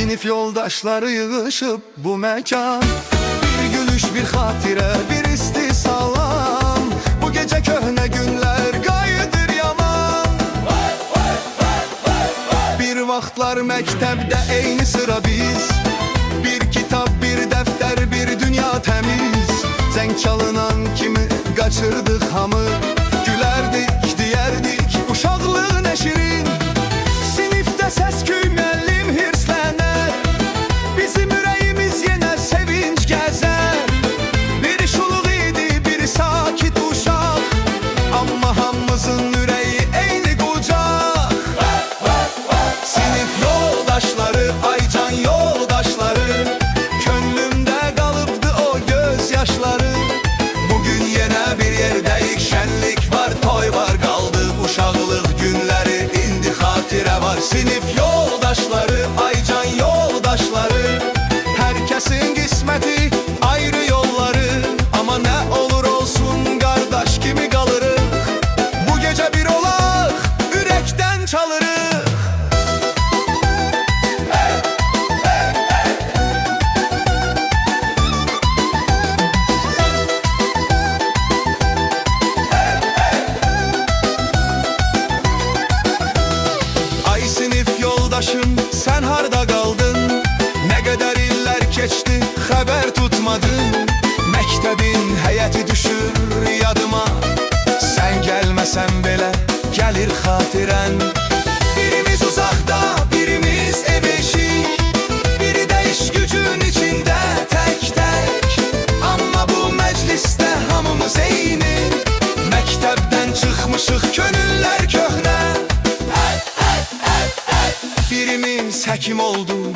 Sinif yoldaşları yığışıp bu mekan, bir gülüş, bir hatire, bir istisalam. Bu gece köhne günler gayıdır yaman. Bir vaxtlar məktəbdə eyni sıra biz, bir kitap, bir defter, bir dünya temiz. Zəng çalınan kimi qaçırdıq hamı, gülərdik, deyərdik uşaqlığın eşirin. Sinifdə səs-küy, müəllim hirslənər, bizim ürəyimiz yenə sevinç gəzər. Biri şuluq idi, biri sakit uşaq, amma hamımızın ürəyi eyni qucaq. Sinif yoldaşları, aycan yoldaşları, könlümdə qalıbdı o göz yaşları. Bugün yenə bir yerdəyik, şənlik var, toy var, qaldı uşaqlıq günləri, indi xatirə var. Sinif yoldaşları, aycan yoldaşları, hər kəsin qisməti ayrı yolları, amma nə olur olsun qardaş kimi qalırıq. Bu gecə bir olaq, ürəkdən çalırıq. Ay sinif yoldaşım, sən harda qaldın? Nə qədər illər keçdi, xəbər tutmadın. Məktəbin həyəti düşür yadıma, sən gəlməsən belə gəlir xatirən. Birimiz uzaqda, birimiz ev eşik, biri də iş gücün içində tək-tək. Amma bu məclisdə hamımız eyni, məktəbdən çıxmışıq, könüllər köhnə. Birimiz həkim oldu,